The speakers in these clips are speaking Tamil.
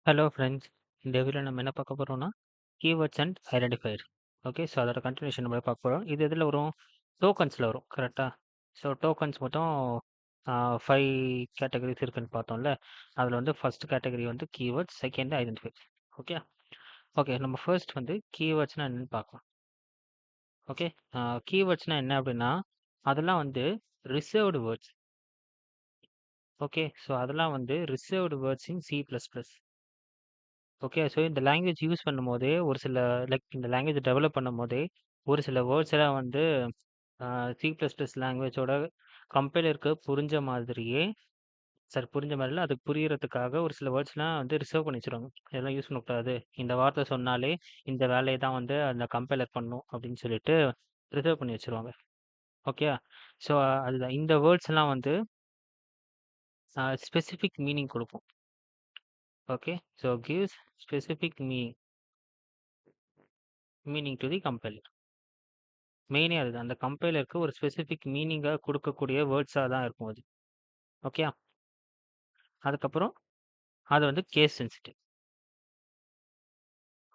Hello friends. இந்த வீடியோல நம்ம என்ன பார்க்க போறோம்னா, keywords and identifier. Okay. So அதோட கன்டினியூஷன் நம்ம பார்க்க போறோம். இது எதுல வரும்? டோக்கன்ஸ்ல வரும். கரெக்ட்டா? ஸோ டோக்கன்ஸ் மொத்தம் 5 கேட்டகரிஸ் இருக்குன்னு பார்த்தோம்ல. அதுல வந்து ஃபர்ஸ்ட் கேட்டகரி வந்து keywords, second identifier. Okay. Okay. நம்ம ஃபர்ஸ்ட் வந்து கீவேர்ட்ஸ்னா என்னன்னு பார்க்கலாம். ஓகே. கீவேர்ட்ஸ்னா என்ன அப்படின்னா, அதெல்லாம் வந்து ரிசர்வ்டு வேர்ட்ஸ். ஓகே. ஸோ அதெல்லாம் வந்து reserved words in C plus plus. Okay. So இந்த லாங்குவேஜ் யூஸ் பண்ணும்போதே, ஒரு சில இந்த லாங்குவேஜ் டெவலப் பண்ணும்போதே, ஒரு சில வேர்ட்ஸ் எல்லாம் வந்து சி பிளஸ் பிளஸ் லாங்குவேஜோட கம்பைலருக்கு புரிஞ்ச மாதிரியே புரிஞ்ச மாரி இல்ல, அதுக்கு புரியறதுக்காக ஒரு சில வேர்ட்ஸ்லாம் வந்து ரிசர்வ் பண்ணி வச்சுருவாங்க. இதெல்லாம் யூஸ் பண்ணக்கூடாது. இந்த வார்த்தை சொன்னாலே, இந்த வேலைய தான் வந்து அந்த கம்பைலர் பண்ணும் அப்படின்னு சொல்லிட்டு ரிசர்வ் பண்ணி வச்சுருவாங்க. ஓகேயா? ஸோ அதுதான் இந்த வேர்ட்ஸ்லாம் வந்து ஸ்பெசிஃபிக் மீனிங் குடுக்கும். Okay. So gives specific meaning to the compiler. மெயினே அதுதான். அந்த கம்பைலருக்கு ஒரு ஸ்பெசிஃபிக் மீனிங்கா குடுக்கக்கூடிய வேர்ட்ஸா தான் இருக்கும் அது. ஓகேயா? அதுக்கப்புறம் அது வந்து கேஸ் சென்சிட்டிவ்.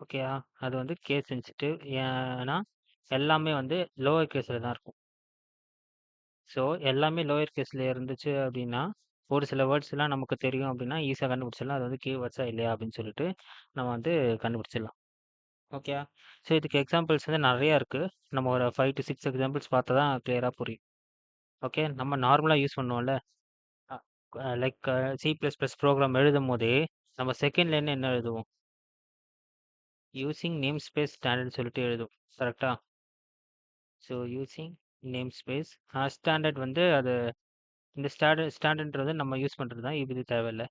ஓகேயா? அது வந்து கேஸ் சென்சிட்டிவ். ஏன்னா, எல்லாமே வந்து லோவர் கேஸ்ல தான் இருக்கும். ஸோ, எல்லாமே லோயர் கேஸ்ல இருந்துச்சு அப்டின்னா, ஒரு சில வேர்ட்ஸ்லாம் நமக்கு தெரியும் அப்டின்னா, ஈஸியா கண்டுபிடிச்சிடலாம். அது வந்து கீவேர்ட்ஸா இல்லையா அப்டின்னு சொல்லிட்டு நம்ம வந்து கண்டுபிடிச்சிடலாம். ஓகேயா? ஸோ, இதுக்கு எக்ஸாம்பிள்ஸ் வந்து நெறையா இருக்கு. நம்ம ஒரு 5 to 6 எக்ஸாம்பிள்ஸ் பார்த்தா தான் கிளியரா புரியும். ஓகே. நம்ம நார்மலா யூஸ் பண்ணுவோம்ல. அ like C plus plus program எழுதும்போதே, நம்ம செகண்ட் லைன்ல என்ன எழுதுவோம்? யூசிங் நேம் ஸ்பேஸ் ஸ்டாண்டர்ட்ன்னு சொல்லிட்டு எழுதுவோம். கரெக்ட்டா? So using name space standard வந்து அது இந்த ஸ்டாண்டர்ட்ன்றது நம்ம யூஸ் பண்றது தான். இது தேவையில்ல.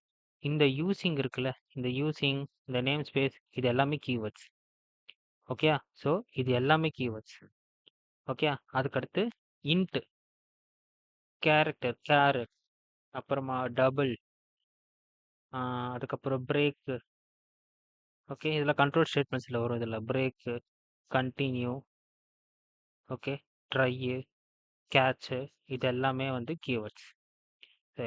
இந்த யூசிங் இருக்குல்ல, இந்த யூசிங், இந்த நேம் ஸ்பேஸ் இது எல்லாமே கீவேர்ட்ஸ். ஓகேயா? ஸோ இது எல்லாமே கீவேர்ட்ஸ். ஓகேயா? அதுக்கடுத்து இன்ட், கேரக்டர், சார், அப்புறமா டபுள், ஆ அதுக்கப்புறம் பிரேக். ஓகே. இதில கண்ட்ரோல் ஸ்டேட்மெண்ட்ஸ்ல வரும் இதில. Break, continue, okay, try, catch இது எல்லாமே வந்து கீவேர்ட்ஸ்.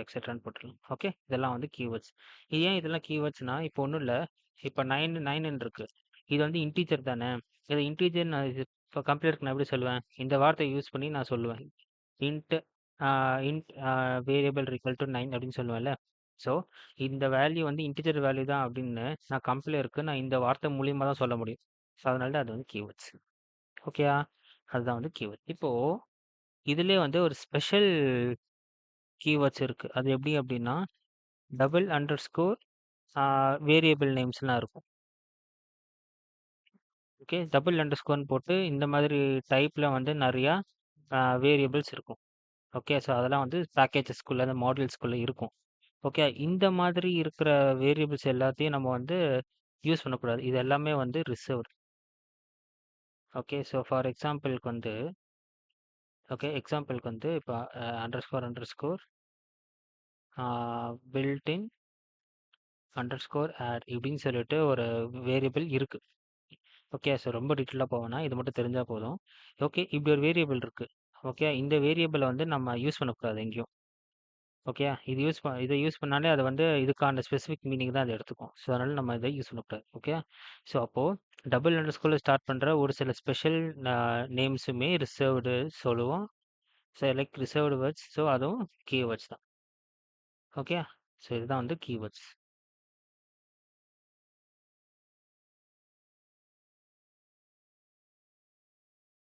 எக்ஸெட்ரான்னு போட்டுடலாம். ஓகே. இதெல்லாம் வந்து கீவேர்ட்ஸ். ஏன் இதெல்லாம் கீவேர்ட்ஸ்னா, இப்போ ஒண்ணும் இல்ல. இப்ப 9 இருக்கு. இது வந்து இன்டிஜர் தானே. இத இன்டிஜர் நான் இது இப்ப கம்ப்யூட்டருக்கு நான் எப்படி சொல்லுவேன்? இந்த வார்த்தைய யூஸ் பண்ணி நான் சொல்லுவேன். இன்ட் ஆ இன்ட் வேரியபிள் ஈக்வல் டூ 9 அப்படின்னு சொல்லுவேன்ல. ஸோ, இந்த வேல்யூ வந்து இன்டிஜர் வேல்யூ தான் அப்படின்னு நான் கம்பைலருக்கு நான் இந்த வார்த்தை மூலியமா தான் சொல்ல முடியும். ஸோ, அதனால தான் அது வந்து கீவேர்ட்ஸ். ஓகேயா? அதுதான் வந்து கீவேர்ட். இப்போ இதிலயே வந்து ஒரு ஸ்பெஷல் கீவேர்ட்ஸ் இருக்கு. அது எப்படி அப்படின்னா, டபுள் அண்டர்ஸ்கோர் வேரியபிள் நேம்ஸ்லாம் இருக்கும். ஓகே. டபுள் அண்டர்ஸ்கோர்ன்னு போட்டு இந்த மாதிரி டைப்ல வந்து நெறையா வேரியபிள்ஸ் இருக்கும். ஓகே. ஸோ அதெல்லாம் வந்து பேக்கேஜஸ்க்குள்ள, அந்த மாடியூல்ஸ்க்குள்ள இருக்கும். ஓகே. இந்த மாதிரி இருக்கிற வேரியபிள்ஸ் எல்லாத்தையும் நம்ம வந்து யூஸ் பண்ணக்கூடாது. இது எல்லாமே வந்து ரிசர்வ்ட். ஓகே. ஸோ ஃபார் எக்ஸாம்பிள்க்கு வந்து எக்ஸாம்பிள்க்கு வந்து இப்ப அண்டர்ஸ்கோர் ஆ பில்ட் இன் அண்டர்ஸ்கோர் ஆட் இப்படின்னு சொல்லிட்டு ஒரு வேரியபிள் இருக்கு. ஓகே. ஸோ ரொம்ப டீட்டெயிலா போவேணாம். இது மட்டும் தெரிஞ்சா போதும். ஓகே. இப்படி ஒரு வேரியபிள் இருக்கு. ஓகே. இந்த வேரியபிள வந்து நம்ம யூஸ் பண்ணக்கூடாது எங்கேயும். ஓகே. இத யூஸ் பண்ணாலே அது வந்து இதுக்கான ஸ்பெசிஃபிக் மீனிங் தான் அது எடுத்துக்கும். ஸோ அதனால நம்ம இத யூஸ் பண்ணக்கூடாது. ஓகே. ஸோ அப்போ டபுள் அண்டர்ஸ்கோர்ல ஸ்டார்ட் பண்ற ஒரு சில ஸ்பெஷல் அ நேம்ஸுமே ரிசர்வ்டு சொல்லுவோம். So like reserved words. So அதுவும் கீவேர்ட்ஸ் தான். ஓகே. ஸோ இதுதான் வந்து கீவேர்ட்ஸ்.